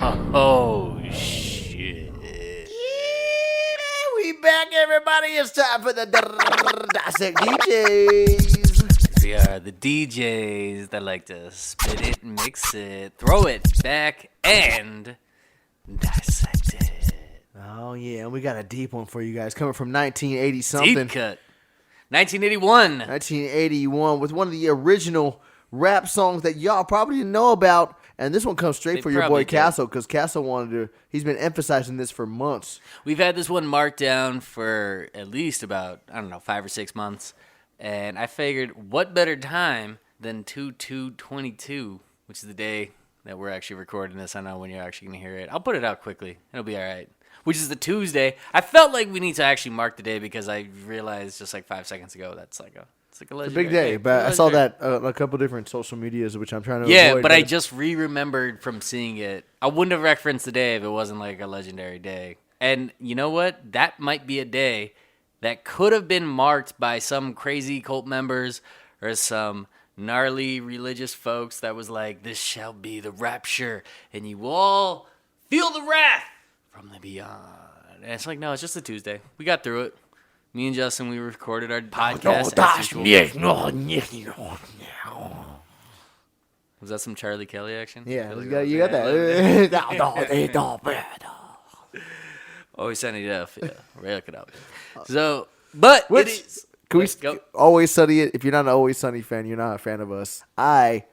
Oh, shit. Yeah, we back, everybody. It's time for the Dissect DJs. We are the DJs that like to spit it, mix it, throw it back, and dissect it. Oh, yeah, and we got a deep one for you guys coming from 1980-something. Deep cut. 1981. 1981 with one of the original rap songs that y'all probably didn't know about. And this one comes straight for your boy Castle, because Castle wanted to. He's been emphasizing this for months. We've had this one marked down for at least about, 5 or 6 months. And I figured, what better time than 2/2/22, which is the day that we're actually recording this. I know when you're actually going to hear it. I'll put it out quickly. It'll be all right. Which is the Tuesday. I felt like we need to actually mark the day because I realized just like 5 seconds ago it's a It's a big day, but I saw that a couple different social medias, which I'm trying to avoid. Yeah, but I just remembered from seeing it. I wouldn't have referenced the day if it wasn't like a legendary day. And you know what? That might be a day that could have been marked by some crazy cult members or some gnarly religious folks that was like, this shall be the rapture, and you will all feel the wrath from the beyond. And it's like, no, it's just a Tuesday. We got through it. Me and Justin, we recorded our podcast. Was that some Charlie Kelly action? Yeah, you got that. Always Sunny Duff. Yeah, look it up. So, but it is. Can we go? Always Sunny? If you're not an Always Sunny fan, you're not a fan of us. I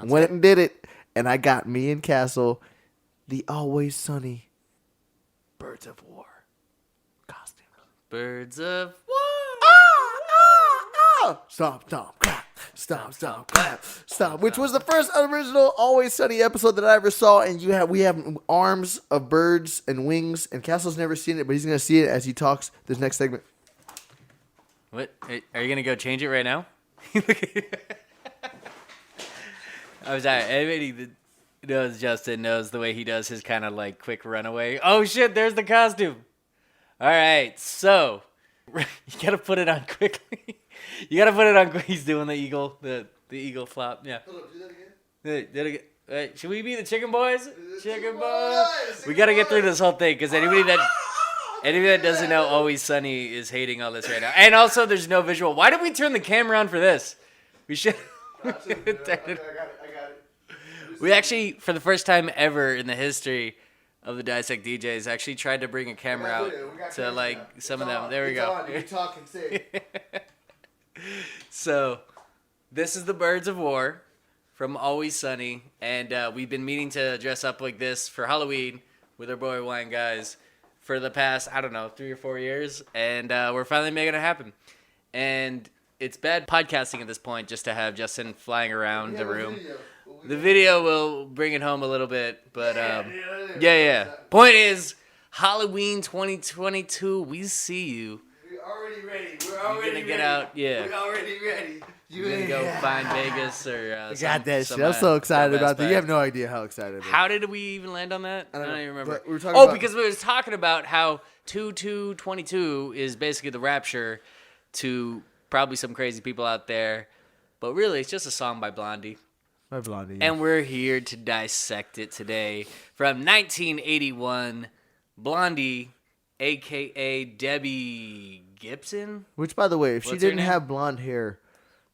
went and did it, and I got me and Castle the Always Sunny Birds of War costume. Birds of War. Stop, stop, clap. Stop, stop, clap. Stop. Which was the first original Always Sunny episode that I ever saw. And we have arms of birds and wings. And Castle's never seen it, but he's going to see it as he talks this next segment. What? Are you going to go change it right now? I'm sorry. Anybody that knows Justin knows the way he does his kind of like quick runaway. Oh, shit. There's the costume. All right, so you gotta put it on quickly. You gotta put it on. He's doing the eagle, the eagle flop. Yeah. Hold up, do that again. Did it again. Right, should we be the chicken boys? Chicken boys. We gotta get through this whole thing because anybody that doesn't know Always Sunny is hating all this right now. And also, there's no visual. Why did we turn the camera on for this? We should. I got it. We actually, for the first time ever in the history of the Dissect DJs, actually tried to bring a camera out to like some of them. There we go. You talk and say. So, this is the Birds of War from Always Sunny, and we've been meaning to dress up like this for Halloween with our boy Wine Guys for the past, 3 or 4 years, and we're finally making it happen. And it's bad podcasting at this point just to have Justin flying around the room. The video will bring it home a little bit, but yeah. Point is, Halloween 2022, we see you. We're already ready. We're already gonna get out, yeah. We're already ready. You're gonna go find Vegas or got that shit. I'm so excited about that. You have no idea how excited I am. How did we even land on that? I don't even remember. We were talking about... because we was talking about how 2/2/22 is basically the Rapture to probably some crazy people out there, but really it's just a song by Blondie. My Blondie. And we're here to dissect it today from 1981, Blondie, a.k.a. Debbie Gibson. Which, by the way, if she didn't have blonde hair...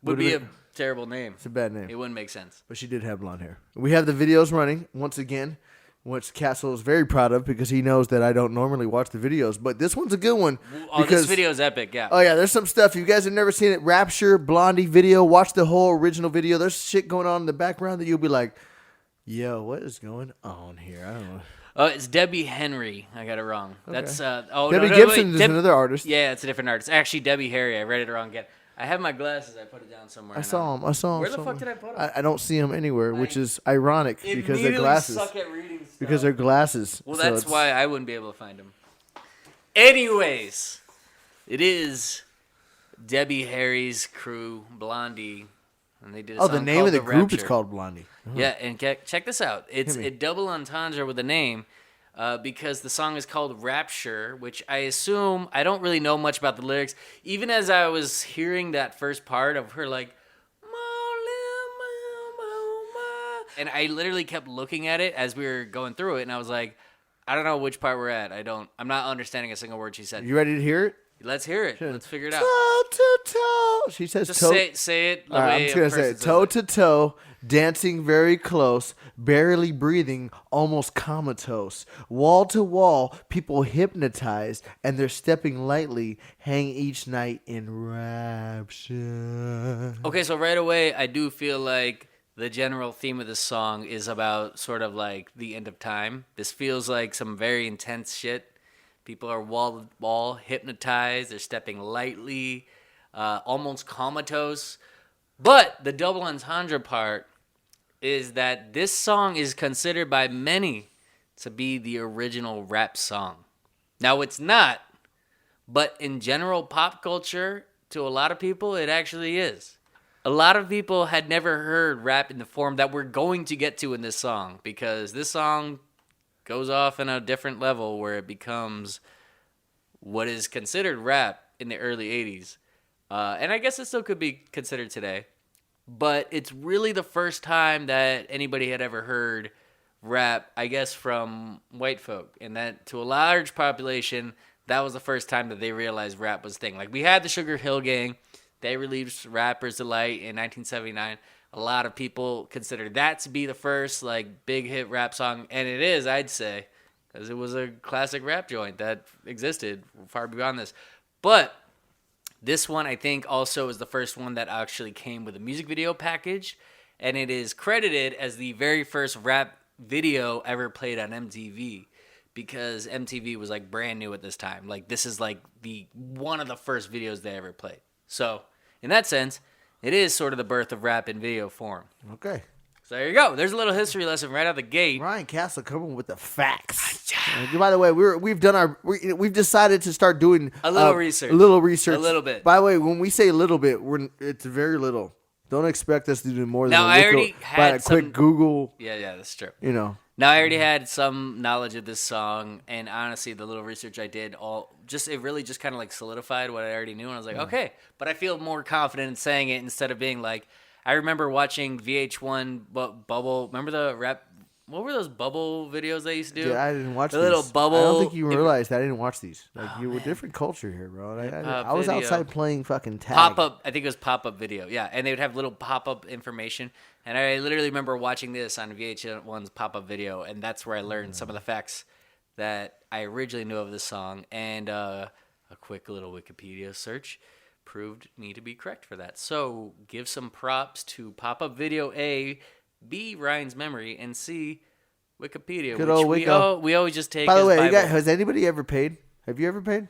Would be a terrible name. It's a bad name. It wouldn't make sense. But she did have blonde hair. We have the videos running, once again, which Castle is very proud of because he knows that I don't normally watch the videos. But this one's a good one. Oh, this video is epic, yeah. Oh, yeah, there's some stuff. If you guys have never seen it, Rapture, Blondie video, watch the whole original video. There's shit going on in the background that you'll be like, yo, what is going on here? I don't know. Oh, it's Debbie Henry. I got it wrong. Okay. That's Debbie Gibson is another artist. Yeah, it's a different artist. Actually, Debbie Harry. I read it wrong again. I have my glasses. I put it down somewhere. I saw him. Where the somewhere. fuck did I put them? I don't see them anywhere, which is ironic because they're glasses. Suck at reading stuff. Because they're glasses. Well, that's why I wouldn't be able to find them. Anyways, it is Debbie Harry's crew, Blondie, and they did. The name of the group is called Blondie. Uh-huh. Yeah, and check this out. It's a double entendre with the name. Because the song is called Rapture, which I assume, I don't really know much about the lyrics. Even as I was hearing that first part of her like, And I literally kept looking at it as we were going through it, and I was like, I don't know which part we're at. I'm not understanding a single word she said. You ready to hear it? Let's hear it. Let's figure it out. Toe to toe. She says just toe. Say it. The All right, way I'm just going to say it. Toe to toe, dancing very close, barely breathing, almost comatose. Wall to wall, people hypnotized, and they're stepping lightly, hang each night in rapture. Okay, so right away, I do feel like the general theme of this song is about sort of like the end of time. This feels like some very intense shit. People are wall to wall, hypnotized. They're stepping lightly, almost comatose. But the double entendre part is that this song is considered by many to be the original rap song. Now, it's not, but in general pop culture, to a lot of people, it actually is. A lot of people had never heard rap in the form that we're going to get to in this song, because this song goes off in a different level where it becomes what is considered rap in the early 80s. And I guess it still could be considered today. But it's really the first time that anybody had ever heard rap, I guess, from white folk. And that, to a large population, that was the first time that they realized rap was a thing. Like, we had the Sugar Hill Gang. They released Rapper's Delight in 1979. A lot of people consider that to be the first, like, big hit rap song. And it is, I'd say, because it was a classic rap joint that existed far beyond this. But this one, I think, also is the first one that actually came with a music video package. And it is credited as the very first rap video ever played on MTV. Because MTV was, like, brand new at this time. Like, this is, like, one of the first videos they ever played. So, in that sense, it is sort of the birth of rap in video form. Okay. So there you go. There's a little history lesson right out the gate. Ryan Castle coming with the facts. By the way, we've decided to start doing a little research. A little research. A little bit. By the way, when we say a little bit, it's very little. Don't expect us to do more than now, I already had a quick Google. Yeah, that's true. You know. Now, I already had some knowledge of this song, and honestly, the little research I did, it really just kind of like solidified what I already knew, and I was like, okay. But I feel more confident in saying it instead of being like, I remember watching VH1 Bubble. Remember the rap? What were those Bubble videos they used to do? Yeah, I didn't watch the these. Little Bubble. I don't think you realized I didn't watch these. Like, you were different culture here, bro. I was outside playing fucking tag. Pop-up. I think it was pop-up video. Yeah, and they would have little pop-up information. And I literally remember watching this on VH1's pop-up video, and that's where I learned some of the facts that I originally knew of this song. And a quick little Wikipedia search proved me to be correct for that. So give some props to pop-up video A, B, Ryan's memory, and C, Wikipedia. Good old Wicca. We always just take. By the way, Bible. has anybody ever paid? Have you ever paid?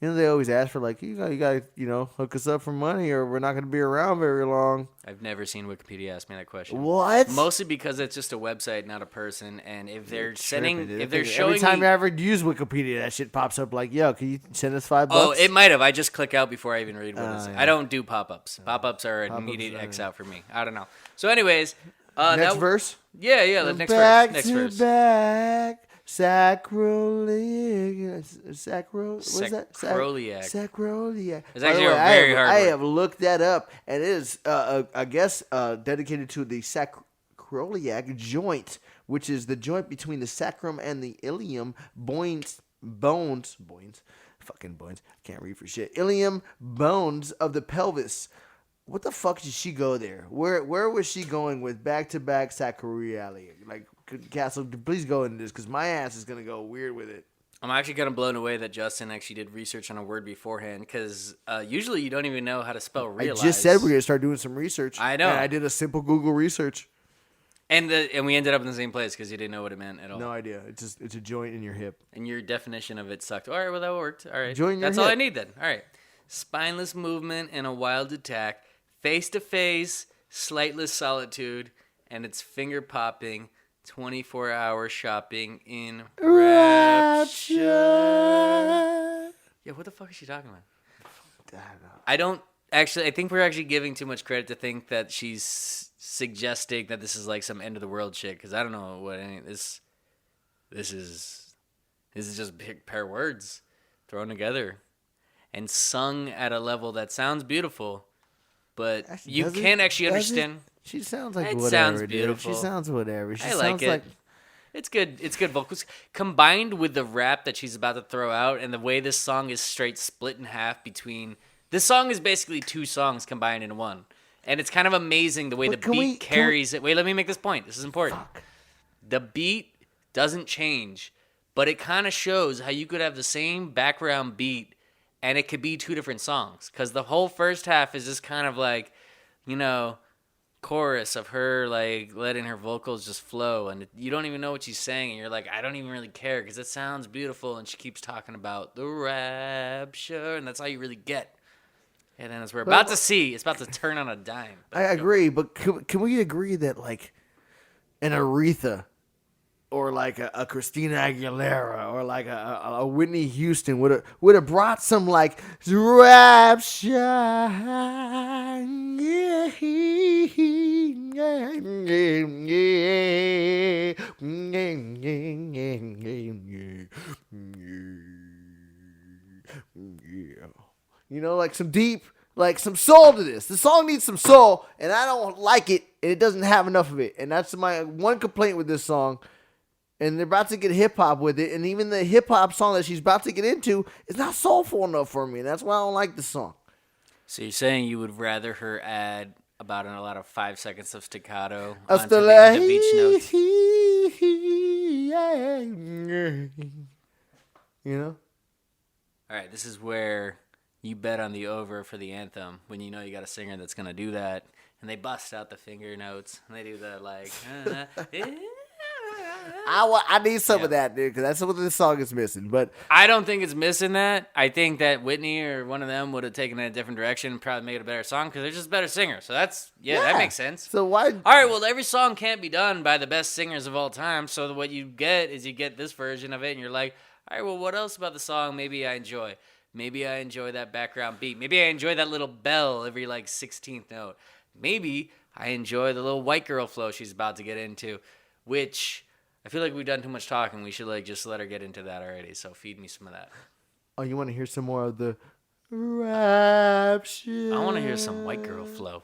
You know, they always ask for, like, you got to, hook us up for money or we're not going to be around very long. I've never seen Wikipedia ask me that question. What? Mostly because it's just a website, not a person. And if they're showing every time you ever use Wikipedia, that shit pops up like, yo, can you send us $5? Oh, it might have. I just click out before I even read what it is. Yeah. I don't do pop-ups. Pop-ups are an immediate X out for me. I don't know. So anyways. Next verse? Yeah. Next verse. Next verse. Back. Sacroiliac. What is that? Sacroiliac. It's actually a very hard word. I have looked that up, and it is, I guess, dedicated to the sacroiliac joint, which is the joint between the sacrum and the ilium bones. Fucking bones. I can't read for shit. Ilium bones of the pelvis. What the fuck did she go there? Where was she going with back-to-back sacroiliac? Like, Castle, please go into this, because my ass is going to go weird with it. I'm actually kind of blown away that Justin actually did research on a word beforehand, because usually you don't even know how to spell realize. I just said we're going to start doing some research. I know. And I did a simple Google research. And we ended up in the same place because you didn't know what it meant at all. No idea. It's a joint in your hip. And your definition of it sucked. All right, well, that worked. All right. Joint in your That's hip. all I need then. All right. Spineless movement and a wild attack. Face-to-face, slightless solitude, and it's finger-popping, 24-hour shopping in Rapture. Yeah, what the fuck is she talking about? I don't know. I think we're actually giving too much credit to think that she's suggesting that this is like some end-of-the-world shit, because I don't know what any of this... This is just a big pair of words thrown together and sung at a level that sounds beautiful. But you can't actually understand. She sounds like it whatever. sounds dude. beautiful. She sounds whatever. I like it. It's good. It's good vocals combined with the rap that she's about to throw out, and the way this song is straight split in half between. This song is basically 2 songs combined in one, and it's kind of amazing the way the beat carries it. Wait, let me make this point. This is important. Fuck. The beat doesn't change, but it kind of shows how you could have the same background beat, and it could be 2 different songs. Because the whole first half is just kind of like, chorus of her like letting her vocals just flow, and you don't even know what she's saying, and you're like, I don't even really care because it sounds beautiful, and she keeps talking about the rapture, and that's all you really get. And then as we're about to see, it's about to turn on a dime. I agree, but can we agree that like an Aretha or like a Christina Aguilera or like a Whitney Houston would have brought some like rapture? Like some deep, like some soul to this. The song needs some soul, and I don't like it, and it doesn't have enough of it. And that's my one complaint with this song. And they're about to get hip-hop with it, and even the hip-hop song that she's about to get into is not soulful enough for me, and that's why I don't like the song. So you're saying you would rather her add about a lot of 5 seconds of staccato onto the end of each note? All right, this is where you bet on the over for the anthem when you know you got a singer that's going to do that, and they bust out the finger notes, and they do the, like... I need some of that, dude, because that's what this song is missing. But I don't think it's missing that. I think that Whitney or one of them would have taken it a different direction and probably made it a better song because they're just better singers. So that makes sense. So why? All right, well, every song can't be done by the best singers of all time. So what you get is you get this version of it, and you're like, all right, well, what else about the song maybe I enjoy? Maybe I enjoy that background beat. Maybe I enjoy that little bell every, 16th note. Maybe I enjoy the little white girl flow she's about to get into, which... I feel like we've done too much talking. We should just let her get into that already. So feed me some of that. Oh, you want to hear some more of the rapture? I want to hear some white girl flow.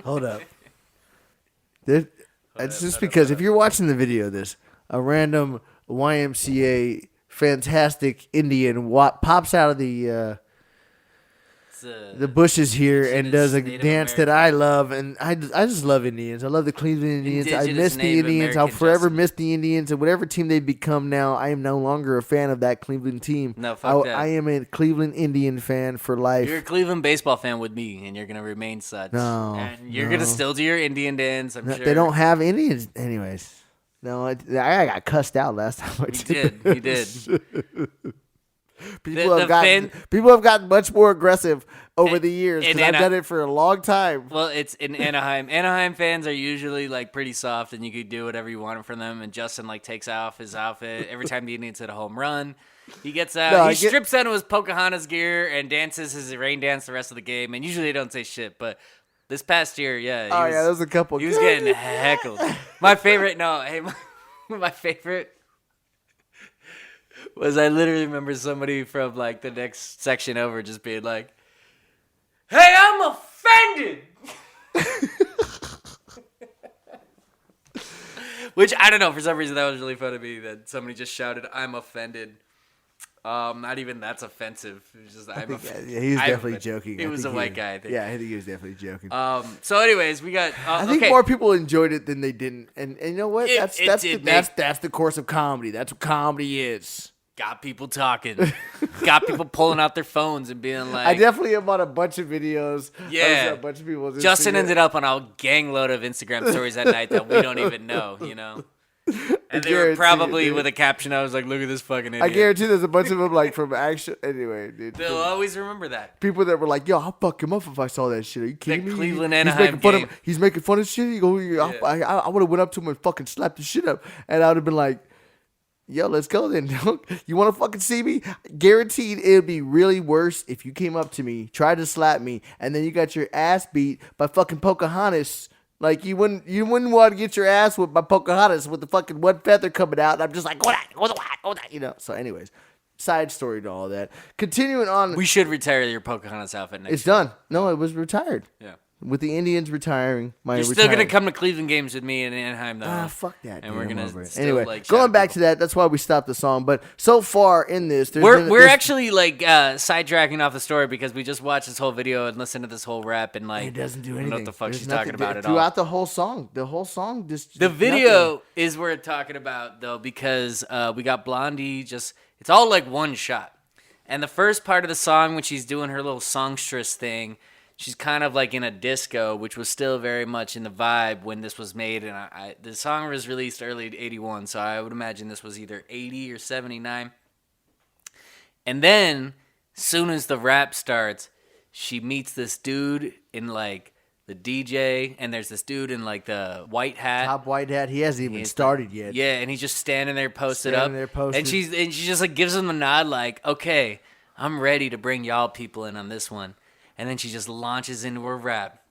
Hold up. It's just because if you're watching the video of this, a random YMCA fantastic Indian pops out of the bushes here and does a Native dance American. that I love, and I just love Indians. I love the Cleveland Indians. I Indigenous miss the Native Indians. I'll American forever Justin. miss the Indians, and whatever team they become now, I am no longer a fan of that Cleveland team. No, fuck that. I am a Cleveland Indian fan for life. You're a Cleveland baseball fan with me, and you're going to remain such. No, and you're going to still do your Indian dance, I'm sure. They don't have Indians, anyways. No, I got cussed out last time. You did. People have gotten much more aggressive over the years because I've done it for a long time. Well, it's in Anaheim. Anaheim fans are usually pretty soft, and you could do whatever you want from them. And Justin takes off his outfit every time the Indians hit a home run. He gets out. He strips out of his Pocahontas gear and dances his rain dance the rest of the game. And usually they don't say shit, but this past year, yeah. There was a couple. He was getting heckled. My favorite, my favorite was I literally remember somebody from like the next section over just being like, "Hey, I'm offended." Which, I don't know, for some reason that was really funny to me that somebody just shouted, "I'm offended." Not even that's offensive. It was just, I'm offended. Yeah, he was definitely joking. He was a white guy, I think. Yeah, I think he was definitely joking. So anyways, we got... I think more people enjoyed it than they didn't. And you know what? That's the course of comedy. That's what comedy is. Got people talking. Got people pulling out their phones and being like... I definitely am on a bunch of videos. Yeah. A bunch of people. Justin ended up on a gang load of Instagram stories that night that we don't even know, you know? And they were probably with a caption. I was like, look at this fucking idiot. I guarantee there's a bunch of them like from action. Anyway, dude. They'll always remember that. People that were like, yo, I'll fuck him up if I saw that shit. Are you kidding me? Cleveland Anaheim game. He's making fun of shit. I would have went up to him and fucking slapped the shit up. And I would have been like, yo, let's go then. You want to fucking see me? Guaranteed it would be really worse if you came up to me, tried to slap me, and then you got your ass beat by fucking Pocahontas. Like, you wouldn't want to get your ass whipped by Pocahontas with the fucking one feather coming out. And I'm just like, you know. So anyways, side story to all that. Continuing on. We should retire your Pocahontas outfit next year. It's done. No, it was retired. Yeah. With the Indians retiring, you're still gonna come to Cleveland games with me in Anaheim, though. Fuck that. And we're gonna anyway. Going back to that, that's why we stopped the song. But so far in this, we're actually like sidetracking off the story because we just watched this whole video and listened to this whole rap and like it doesn't do anything. I don't know what the fuck she's talking about at all. Throughout the whole song, just the video is worth talking about though because we got Blondie. It's all like one shot, and the first part of the song when she's doing her little songstress thing. She's kind of like in a disco, which was still very much in the vibe when this was made. And the song was released early 81, so I would imagine this was either 80 or 79. And then, soon as the rap starts, she meets this dude in like the DJ, and there's this dude in like the white hat. Top white hat. He hasn't even started yet. Yeah, and he's just standing there posted up. And she just like gives him a nod like, okay, I'm ready to bring y'all people in on this one. And then she just launches into her rap.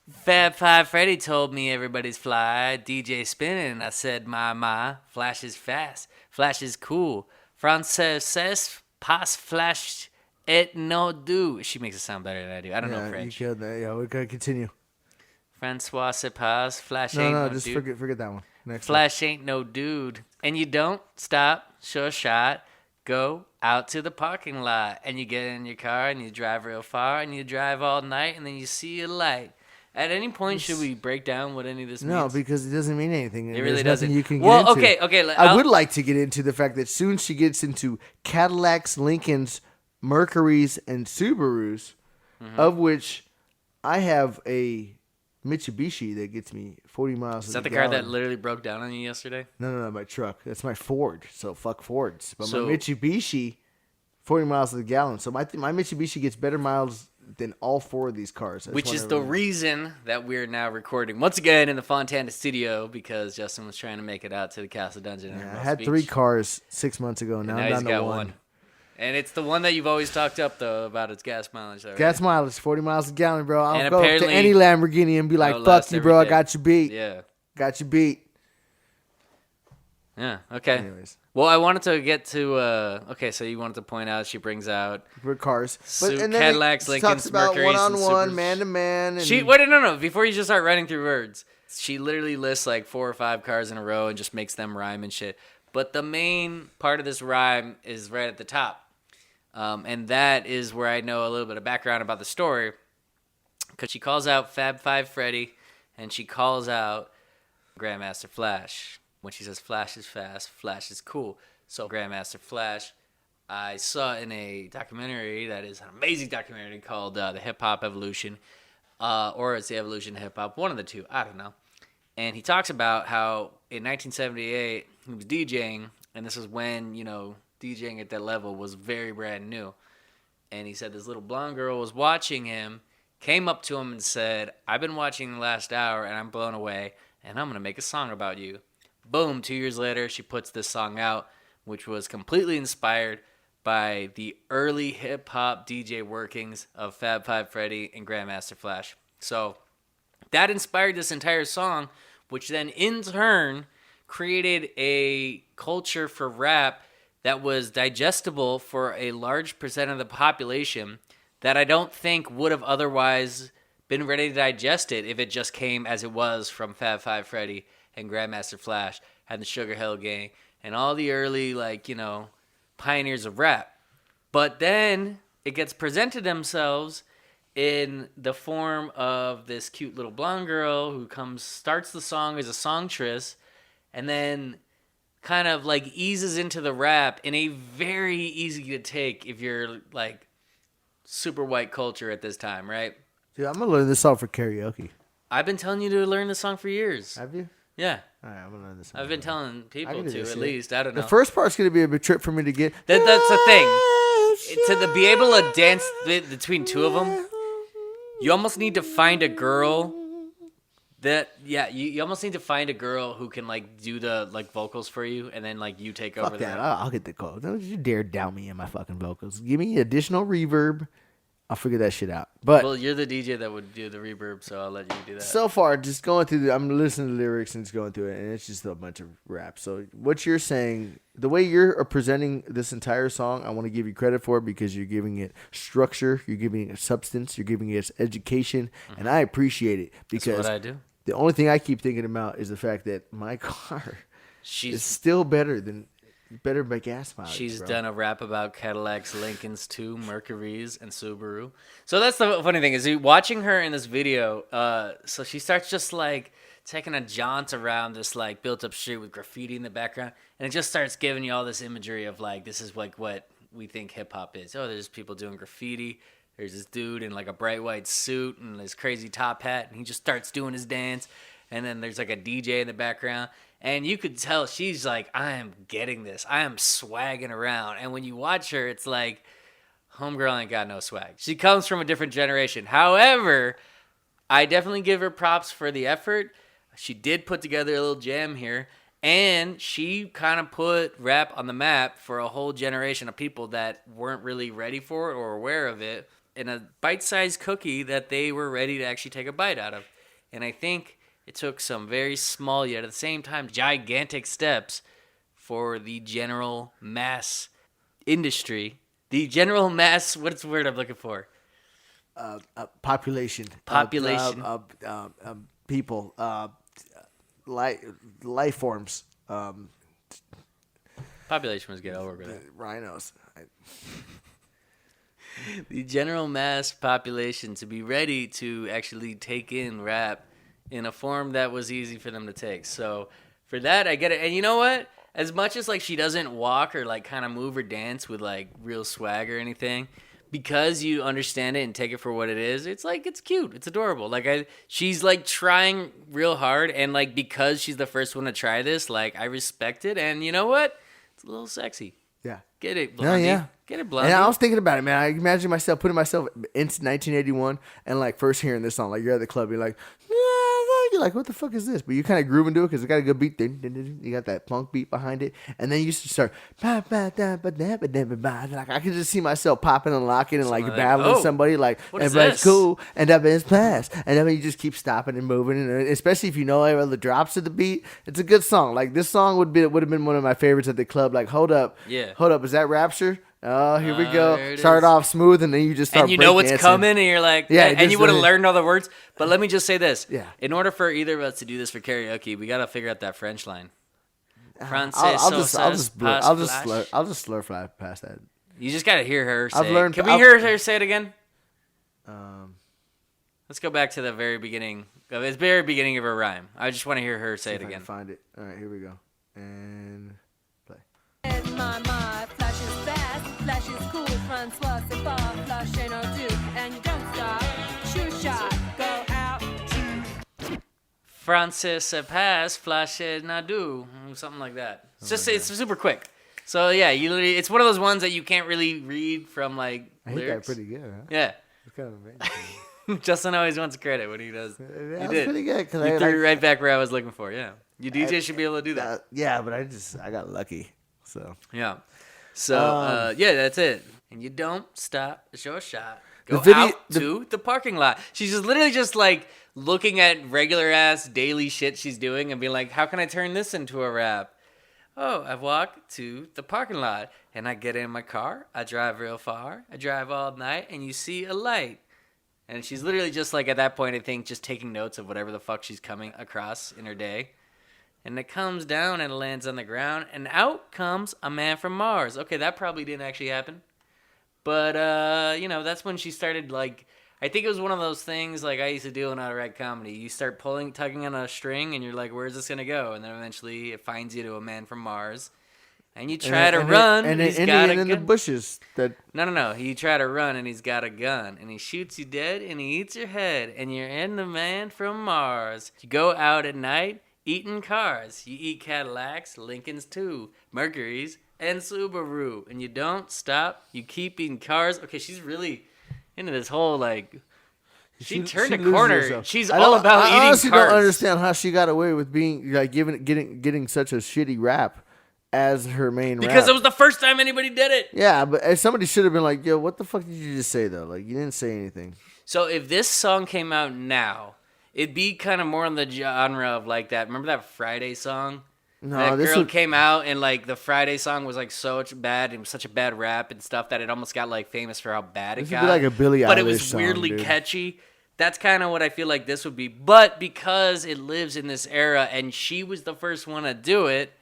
Fab Five Freddy told me everybody's fly. DJ spinning. I said, my. Flash is fast. Flash is cool. Frances pass flash et no do. She makes it sound better than I do. I don't know French. You killed that. Yeah, we're going to continue. Francois se passe. Flash ain't no just dude. forget that one. Next Flash ain't no dude. And you don't stop. Sure shot. Go out to the parking lot, and you get in your car, and you drive real far, and you drive all night, and then you see a light. At any point, should we break down what any of this means? No, because it doesn't mean anything. It really doesn't. You can get into. Okay. I would like to get into the fact that soon she gets into Cadillacs, Lincolns, Mercurys, and Subarus, of which I have a Mitsubishi that gets me 40 miles. Is that the car that literally broke down on you yesterday? No, my truck. That's my Ford. So fuck Fords. But my Mitsubishi, 40 miles to the gallon. So my Mitsubishi gets better miles than all four of these cars. Which is the reason that we're now recording once again in the Fontana studio because Justin was trying to make it out to the Castle Dungeon. Yeah, I had 3 cars 6 months ago. Now I'm down to one. And it's the one that you've always talked up, though, about its gas mileage. Right? Gas mileage, 40 miles a gallon, bro. I'll go up to any Lamborghini and be like, fuck you, bro. I got you beat. Yeah. Got you beat. Yeah, okay. Anyways. Well, I wanted to get to, so you wanted to point out she brings out... For cars. And Cadillacs, Lincolns, Mercurys, one-on-one, man-to-man. No. Before you just start running through words, she literally lists like 4 or 5 cars in a row and just makes them rhyme and shit. But the main part of this rhyme is right at the top. And that is where I know a little bit of background about the story. Because she calls out Fab Five Freddy, and she calls out Grandmaster Flash. When she says Flash is fast, Flash is cool. So Grandmaster Flash, I saw in a documentary that is an amazing documentary called The Hip Hop Evolution. Or it's The Evolution of Hip Hop, one of the two, I don't know. And he talks about how in 1978, he was DJing, and this is when, DJing at that level was very brand new. And he said this little blonde girl was watching him, came up to him and said, I've been watching the last hour and I'm blown away and I'm going to make a song about you. Boom, 2 years later, she puts this song out, which was completely inspired by the early hip-hop DJ workings of Fab Five Freddy and Grandmaster Flash. So that inspired this entire song, which then in turn created a culture for rap that was digestible for a large percent of the population that I don't think would have otherwise been ready to digest it if it just came as it was from Fab Five Freddy and Grandmaster Flash and the Sugar Hill Gang and all the early, pioneers of rap. But then it gets presented themselves in the form of this cute little blonde girl who starts the song as a songstress and then kind of eases into the rap in a very easy to take if you're super white culture at this time, right? Dude, I'm gonna learn this song for karaoke. I've been telling you to learn this song for years. Have you? Yeah. All right, I'm gonna learn this song. I've been telling people to at least. I don't know. The first part's gonna be a big trip for me to get. That's the thing. To be able to dance between two of them, you almost need to find a girl you almost need to find a girl who can do the vocals for you, and then you take over that. I'll get the call. Don't you dare doubt me in my fucking vocals. Give me additional reverb. I'll figure that shit out. But well, you're the DJ that would do the reverb, so I'll let you do that. So far, just going through I'm listening to the lyrics and just going through it, and it's just a bunch of rap. So what you're saying, the way you're presenting this entire song, I want to give you credit for it because you're giving it structure, you're giving it substance, you're giving it education, and I appreciate it because that's what I do. The only thing I keep thinking about is the fact that my car is still better by gas mileage. She's done a rap about Cadillacs, Lincolns, too, Mercuries, and Subaru. So that's the funny thing is watching her in this video. So she starts just taking a jaunt around this built up street with graffiti in the background, and it just starts giving you all this imagery of this is what we think hip hop is. Oh, there's people doing graffiti. There's this dude in a bright white suit and this crazy top hat, and he just starts doing his dance. And then there's a DJ in the background. And you could tell she's I am getting this. I am swagging around. And when you watch her, it's homegirl ain't got no swag. She comes from a different generation. However, I definitely give her props for the effort. She did put together a little jam here. And she kind of put rap on the map for a whole generation of people that weren't really ready for it or aware of it in a bite-sized cookie that they were ready to actually take a bite out of. And I think it took some very small, yet at the same time, gigantic steps for the general mass industry. The general mass, what's the word I'm looking for? Population. People. Life forms. Population was good. I'll work with that. Rhinos. The general mass population to be ready to actually take in rap in a form that was easy for them to take. So for that, I get it. And you know what? As much as she doesn't walk or kind of move or dance with real swag or anything, because you understand it and take it for what it is, it's it's cute. It's adorable. She's trying real hard, and because she's the first one to try this, I respect it. And you know what? It's a little sexy. Yeah. Get it, Blondie. Yeah. Get it, Blondie. And I was thinking about it, man. I imagine putting myself into 1981 and first hearing this song. You're at the club, you're you're what the fuck is this? But you kind of groove into it because it got a good beat. You got that funk beat behind it. And then you start. I can just see myself popping and locking and battling somebody. Everybody's cool. And that is fast. And then you just keep stopping and moving. And especially if you know all the drops of the beat, it's a good song. This song would have been one of my favorites at the club. Hold up. Yeah. Hold up. Is that Rapture? Oh, here we go. Start off smooth, and then you just start. And you know what's coming, and you're and you would have learned all the words. But let me just say this: in order for either of us to do this for karaoke, we gotta figure out that French line. I'll just slur fly past that. You just gotta hear her say it. Can we hear her say it again? Let's go back to the very beginning. It's very beginning of her rhyme. I just want to hear her say it again. Find it. All right, here we go. And play. Flash is fast, Flash is cool, Francois c'est pas, Flash ain't no dude, and you don't stop, shoot shot, go out. Francis se passe, Flash na do, something like that. It's super quick. So yeah, it's one of those ones that you can't really read from I hit lyrics. that pretty good, huh? Yeah. It's kind of amazing. Justin always wants credit when he does. That was pretty good. You threw it right back where I was looking for. Yeah, you DJ should be able to do that. Yeah, but I got lucky. So yeah. So, yeah, that's it. And you don't stop. It's your shot. Go to the parking lot. She's just literally just like looking at regular ass daily shit she's doing and being like, how can I turn this into a rap? Oh, I walk to the parking lot and I get in my car. I drive real far. I drive all night and you see a light. And she's literally just like at that point, I think, just taking notes of whatever the fuck she's coming across in her day. And it comes down and it lands on the ground and out comes a man from Mars. Okay, that probably didn't actually happen. But, you know, that's when she started, like, I think it was one of those things like I used to do when I write comedy. You start tugging on a string, and you're like, where's this going to go? And then eventually it finds you to a man from Mars. And you try to run, and he's got a gun. in the bushes. No. You try to run, and he's got a gun. And he shoots you dead, and he eats your head. And you're in the man from Mars. You go out at night eating cars. You eat Cadillacs, Lincolns too, Mercuries, and Subaru, and you don't stop. You keep eating cars. Okay, she's really into this whole like. She turned a corner. Herself. She's all about eating cars. I honestly don't understand how she got away with being like getting such a shitty rap as her main rap. Because it was the first time anybody did it. Yeah, but somebody should have been like, "Yo, what the fuck did you just say though? Like, you didn't say anything." So if this song came out now, it'd be kind of more in the genre of like that. Remember that Friday song? No, that girl came out and like the Friday song was like so bad. It was such a bad rap and stuff that it almost got like famous for how bad it got. Would be like a Billie Eilish but it was song, weirdly dude. catchy. That's kind of what I feel like this would be. But because it lives in this era and she was the first one to do it,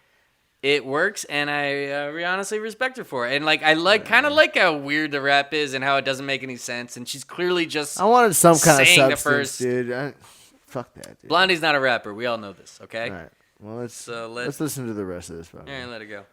it works. And I honestly respect her for it. And like I kind of like how weird the rap is and how it doesn't make any sense. And she's clearly just I wanted some kind of substance, dude. Fuck that, dude. Blondie's not a rapper. We all know this, okay? All right. Well, let's listen to the rest of this. All right, let it go.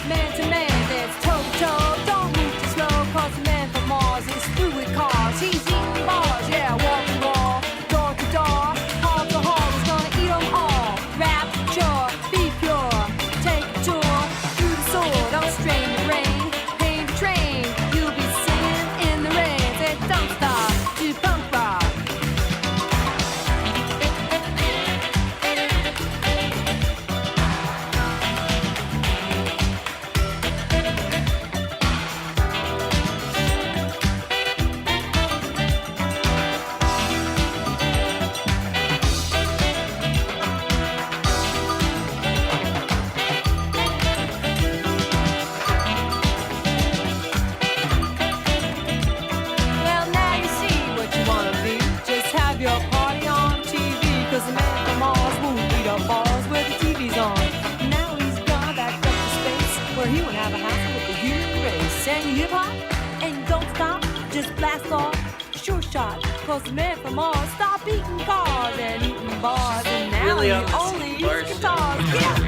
Man to man, that's toe to toe. Don't move too slow, cause the man from Mars is through with cars. He's eating bars, yeah, wall to wall, door to door. Hall to hall, he's gonna eat them all. Rapture, be pure, take a tour through the sword. Don't strain the brain, pain the train. You'll be singing in the rain. Say, don't stop, to punk rock. Well, now you see what you wanna be. Just have your party on TV. Cause the man from Mars won't beat up bars where the TV's on. Now he's gone back up to space where he won't have a hassle with the human race. And you hip hop and you don't stop, just blast off. Sure shot, cause the man from Mars stopped eating cars and eating bars. And now Really he on this only bar eats shit. guitars. Yeah.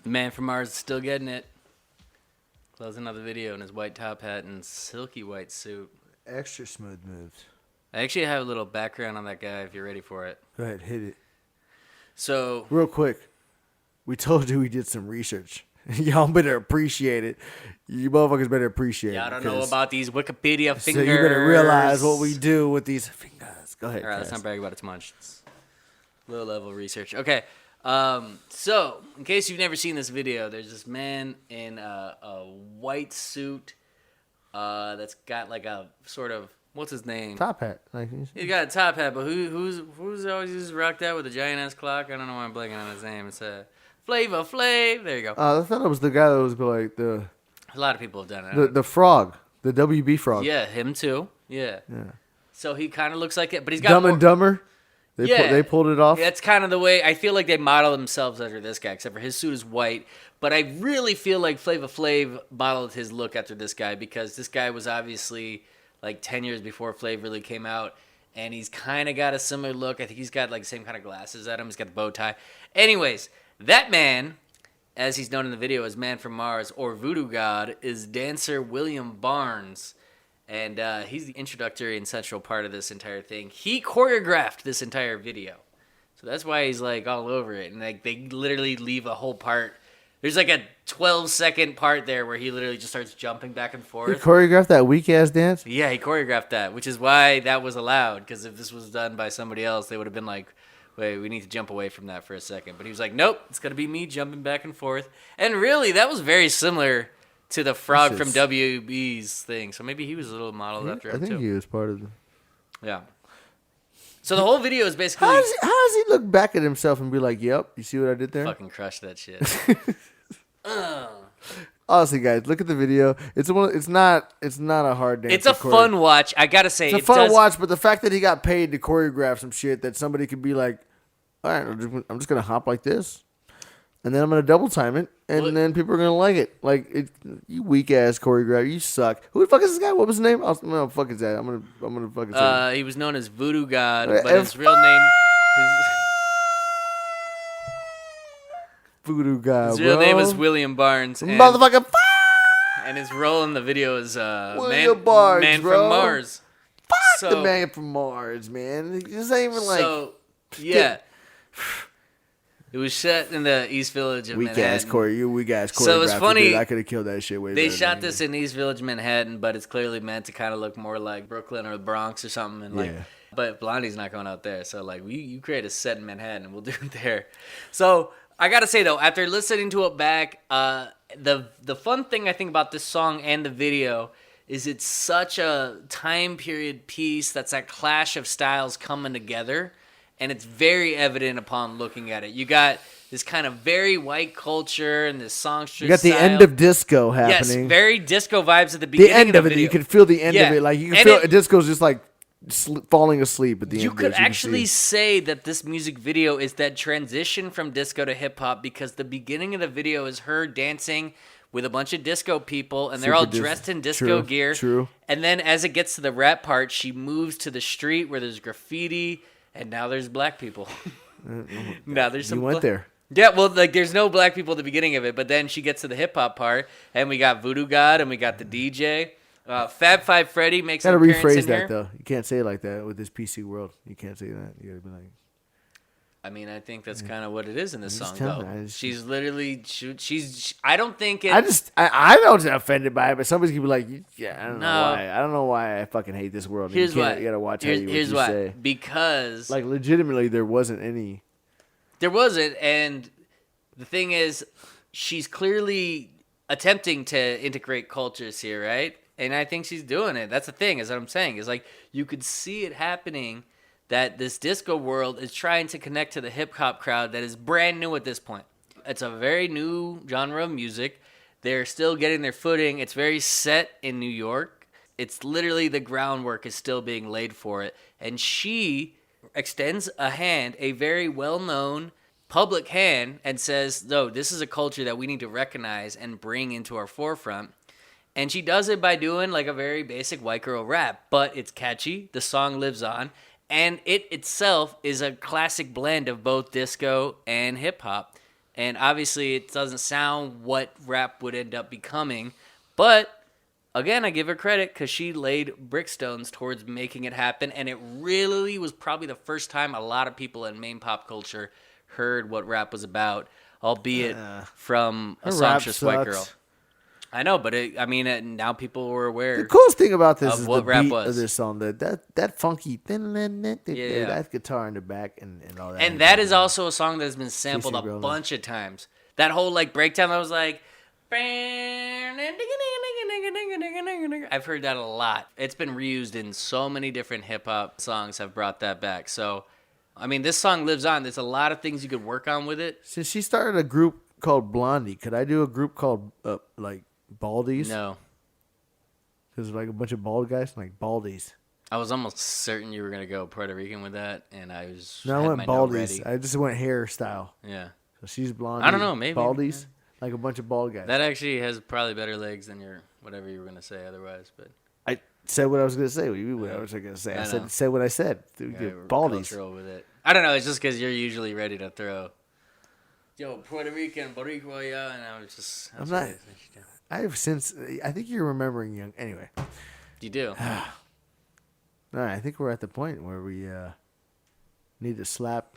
The man from Mars is still getting it. Closing another video in his white top hat and silky white suit. Extra smooth moves. I actually have a little background on that guy if you're ready for it. Go ahead, hit it. So, Real quick, we told you we did some research. Y'all better appreciate it. You motherfuckers better appreciate it. y'all don't know about these Wikipedia fingers. So you better realize what we do with these fingers. Go ahead, All right, let's Cass. not brag about it too much. It's low level research. Okay. So, in case you've never seen this video, there's this man in a white suit that's got like a sort of what's his name? Top hat. Like He's got a top hat, but who's always just rocked out with a giant ass clock? I don't know why I'm blanking on his name. It's Flavor Flav. There you go. I thought it was the guy that was like the. A lot of people have done it. The frog, the WB frog. Yeah, him too. Yeah. Yeah. So he kind of looks like it, but he's got Dumb and Dumber. They pulled it off. That's kind of the way I feel like they model themselves after this guy, except for his suit is white. But I really feel like Flavor Flav modeled his look after this guy because this guy was obviously like 10 years before Flav really came out, and he's kind of got a similar look. I think he's got like the same kind of glasses at him. He's got the bow tie. Anyways, that man, as he's known in the video as Man from Mars or Voodoo God, is dancer William Barnes. And he's the introductory and central part of this entire thing. He choreographed this entire video. So that's why he's like all over it. And like they literally leave a whole part. There's like a 12-second part there where he literally just starts jumping back and forth. He choreographed that weak ass dance? Yeah, he choreographed that, which is why that was allowed. Because if this was done by somebody else, they would have been like, wait, we need to jump away from that for a second. But he was like, nope, it's going to be me jumping back and forth. And really, that was very similar to the frog from WB's thing. So maybe he was a little modeled after him, too. I think he was part of the... Yeah. So the whole video is basically... How does he look back at himself and be like, yep, you see what I did there? Fucking crush that shit. Honestly, guys, look at the video. It's not a hard dance. It's a fun watch. I gotta say, it's a fun watch. But the fact that he got paid to choreograph some shit that somebody could be like, all right, I'm just gonna hop like this, and then I'm gonna double time it, and then people are gonna like it. Like you weak ass choreographer, you suck. Who the fuck is this guy? What was his name? No, fuck is that? I'm gonna fucking say. He was known as Voodoo God, but his real name. Voodoo God. His real name is William Barnes. Motherfucking and his role in the video is William Barnes, Man bro. from Mars. Fuck the Man from Mars, man. This ain't even like. So, yeah. It was shot in the East Village of Manhattan. Weak ass choreographer. So it's funny. I could have killed that shit way They better shot this in East Village, Manhattan, but it's clearly meant to kind of look more like Brooklyn or the Bronx or something. And like, but Blondie's not going out there. So like, you create a set in Manhattan, we'll do it there. So I gotta say though, after listening to it back, the fun thing I think about this song and the video is it's such a time period piece that's that clash of styles coming together. And it's very evident upon looking at it. You got this kind of very white culture and this songstress. You got the end of disco happening. Yes, very disco vibes at the beginning. The end of it. Video. You can feel the end of it. Like you can feel disco's just like falling asleep at the end. You could actually say that this music video is that transition from disco to hip hop because the beginning of the video is her dancing with a bunch of disco people, and they're all dressed in disco gear. True. And then as it gets to the rap part, she moves to the street where there's graffiti. And now there's black people. Now there's some. You went there. Yeah, well, like there's no black people at the beginning of it, but then she gets to the hip hop part, and we got Voodoo God, and we got the DJ. Fab Five Freddy makes an appearance in here. Gotta rephrase that though. You can't say it like that with this PC world. You can't say that. You gotta be like. I mean, I think that's kind of what it is in this song, though. She's literally, I don't think it. I don't get offended by it, but somebody's gonna be like, yeah, I don't know why. I don't know why I fucking hate this world. Here's why. You gotta watch what you say. Because like legitimately, there wasn't any. There wasn't, and the thing is, she's clearly attempting to integrate cultures here, right? And I think she's doing it. That's the thing, is what I'm saying. Is like you could see it happening. That this disco world is trying to connect to the hip-hop crowd that is brand new at this point. It's a very new genre of music. They're still getting their footing. It's very set in New York. It's literally the groundwork is still being laid for it. And she extends a hand, a very well-known public hand, and says, no, this is a culture that we need to recognize and bring into our forefront. And she does it by doing like a very basic white girl rap. But it's catchy. The song lives on. And it itself is a classic blend of both disco and hip-hop. And obviously it doesn't sound what rap would end up becoming. But, again, I give her credit because she laid brickstones towards making it happen. And it really was probably the first time a lot of people in main pop culture heard what rap was about. Albeit from a songstress white girl. I know, but now people were aware. The coolest thing about this is what the rap beat was. of this song. That funky, that guitar in the back and all that. And that is also a song that has been sampled a bunch of times. That whole like breakdown that was like, I've heard that a lot. It's been reused in so many different hip hop songs. Have brought that back. So, I mean, this song lives on. There's a lot of things you could work on with it. Since she started a group called Blondie, could I do a group called like Baldies? No. Because like a bunch of bald guys, like Baldies. I was almost certain you were gonna go Puerto Rican with that, and I was. No, I went Baldies. I just went hairstyle. Yeah. So she's Blondie. I don't know, maybe Baldies, like a bunch of bald guys. That actually has probably better legs than your whatever you were gonna say otherwise. But I said what I was gonna say. What I was gonna say. I said what I said. Baldies. With it. I don't know. It's just because you're usually ready to throw. Yo, Puerto Rican, Boricua, yeah, and I was just. I'm not. I've since. I think you're remembering young. Anyway. You do. All right, I think we're at the point where we need to slap.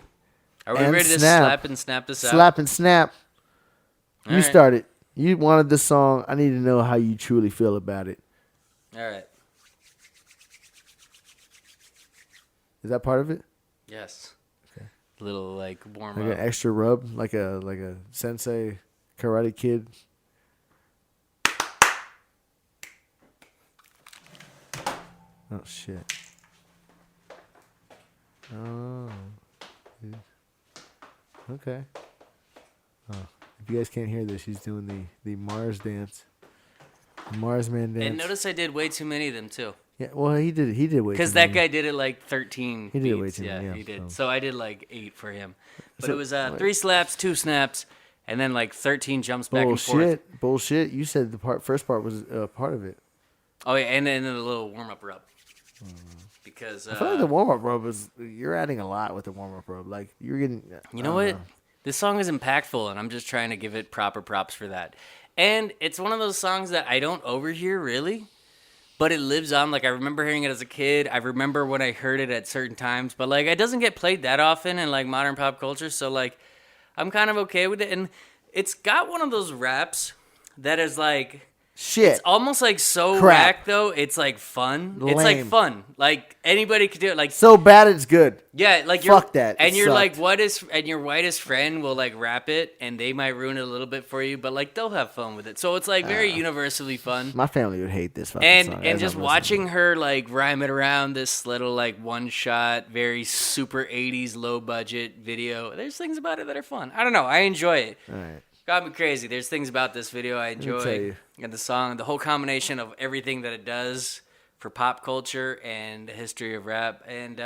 Are we ready to slap and snap this out? Slap and snap. All you right. started. You wanted this song. I need to know how you truly feel about it. All right. Is that part of it? Yes. Okay. Little like warm like up. An extra rub, like a sensei Karate Kid. Oh shit. Oh. Okay. Oh. If you guys can't hear this, he's doing the Mars dance. The Mars man dance. And notice I did way too many of them too. Yeah, well he did way too many. Because that guy did it like 13 He did beats. it way too many. Yeah, he did. So I did like 8 for him. But So, it was 3 slaps, 2 snaps, and then like 13 jumps back and forth. Bullshit. You said the first part was part of it. Oh yeah, and then a little warm up rub. Because I feel like the warm up rub you're adding a lot with the warm up rub. Like you're getting. You know what? This song is impactful, and I'm just trying to give it proper props for that. And it's one of those songs that I don't overhear really, but it lives on. Like I remember hearing it as a kid. I remember when I heard it at certain times, but like it doesn't get played that often in like modern pop culture. So like I'm kind of okay with it, and it's got one of those raps that is like. Shit. It's almost like so Crap. whack though. It's like fun. Lame. It's like fun. Like anybody could do it. Like so bad it's good. yeah, like Fuck that. And It you're sucked. like, and your whitest friend will like rap it, and they might ruin it a little bit for you, but like they'll have fun with it. So it's like very universally fun. My family would hate this fucking song. And just watching her like rhyme it around this little like one shot, very super 80s low budget video. There's things about it that are fun. I don't know. I enjoy it. All right. Got me crazy. There's things about this video I tell enjoy, you. and the song, the whole combination of everything that it does for pop culture and the history of rap and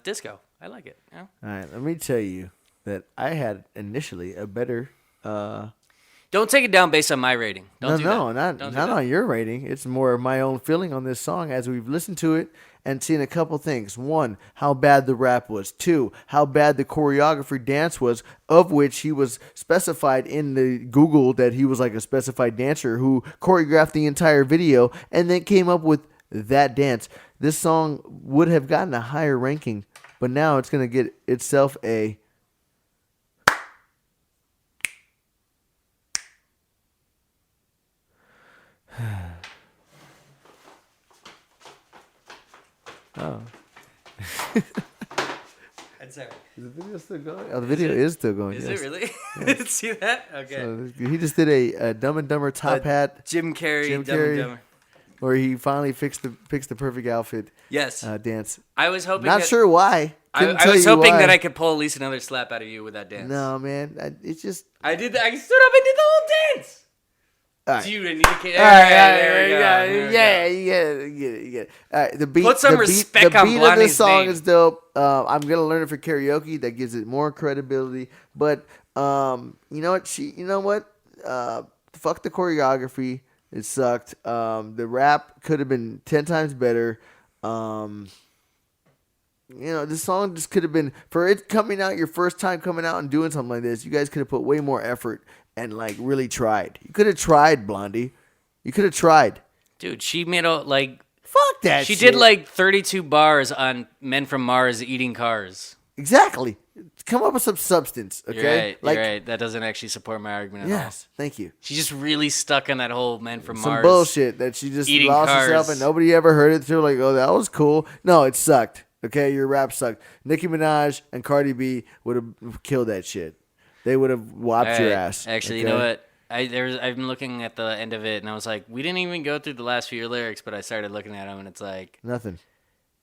disco. I like it. You know? All right. Let me tell you that I had initially a better. Don't take it down based on my rating. Don't do that. Not on your rating. It's more of my own feeling on this song as we've listened to it and seen a couple things. 1, how bad the rap was. 2, how bad the choreography dance was, of which he was specified in the Google that he was like a specified dancer who choreographed the entire video and then came up with that dance. This song would have gotten a higher ranking, but now it's going to get itself a... Oh. I'm sorry. Is the video still going? Oh, the video is still going. Is yes. it really? Yes. See that? Okay. So he just did a Dumb and Dumber top hat. Jim Carrey, Jim Dumb Carrey. and Dumber. Where he finally picks the perfect outfit. Yes. Dance. I was hoping. Not sure why. I was hoping that I could pull at least another slap out of you with that dance. No, man. It's just. I did that. I stood up and did the whole dance. All right. Do you need a kid? All right, yeah, you get it. All right, the beat. Put some the respect beat, on the beat of Blondie's this song name. is dope. I'm gonna learn it for karaoke. That gives it more credibility. But you know what? Fuck the choreography. It sucked. The rap could have been 10 times better. The song just could have been, for it coming out, your first time coming out and doing something like this, you guys could have put way more effort and like really tried. You could have tried, Blondie. You could have tried. Dude, she made a Fuck that She shit. did like 32 bars on Men from Mars eating cars. Exactly. Come up with some substance, okay? You're right. That doesn't actually support my argument at all. Yes, thank you. She's just really stuck on that whole Men from Some Mars. bullshit that she just eating lost cars. herself and nobody ever heard it. So like, oh, that was cool. No, it sucked. Okay, your rap sucked. Nicki Minaj and Cardi B would have killed that shit. They would have whopped your ass. Actually, okay? you know what? I've been looking at the end of it, and I was like, we didn't even go through the last few lyrics, but I started looking at them, and it's like, Nothing.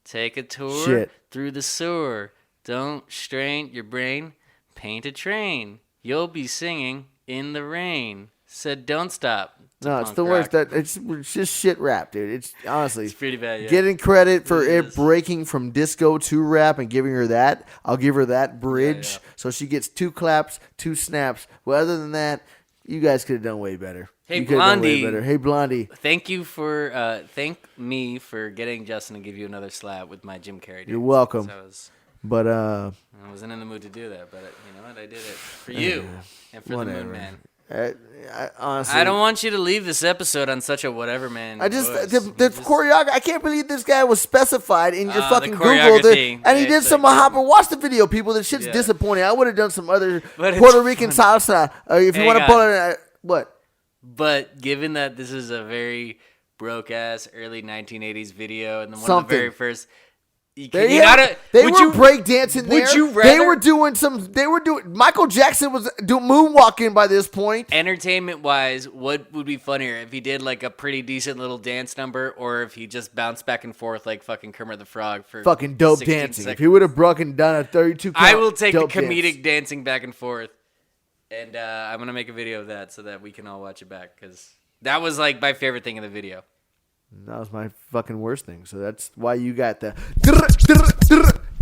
take a tour through the sewer. Don't strain your brain. Paint a train. You'll be singing in the rain. Said don't stop. No, it's the worst. It's just shit rap, dude. It's honestly, it's pretty bad. Yeah. Getting credit for it breaking from disco to rap and giving her that, I'll give her that bridge. Yeah. So she gets 2 claps, 2 snaps. Well, other than that, you guys could have done way better. Hey, Blondie. Hey, Blondie. Thank me for getting Justin to give you another slap with my Jim Carrey. You're welcome. But I wasn't in the mood to do that, but you know what? I did it for you and for the Moon Man. Honestly, I don't want you to leave this episode on such a whatever, man. The choreography. I can't believe this guy was specified in your fucking Googled it, and he did some Mahapa. Watch the video, people. This shit's disappointing. I would have done some other Puerto Rican salsa. If you want to pull it, what? But given that this is a very broke ass early 1980s video, and then one of the very first. They were breakdancing there. Would you rather? They were doing. Michael Jackson was doing moonwalking by this point. Entertainment wise, what would be funnier if he did like a pretty decent little dance number, or if he just bounced back and forth like fucking Kermit the Frog for fucking dope dancing? Seconds. If he would have broken done a 32 count, I will take the comedic dancing back and forth, and I'm gonna make a video of that so that we can all watch it back, because that was like my favorite thing in the video. That was my fucking worst thing. So that's why you got the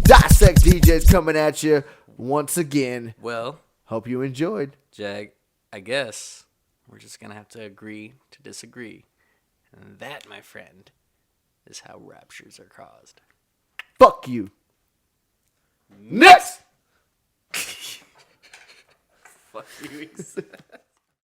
Dissect DJs coming at you once again. Well, hope you enjoyed. Jag, I guess we're just going to have to agree to disagree. And that, my friend, is how raptures are caused. Fuck you. Next! Fuck you.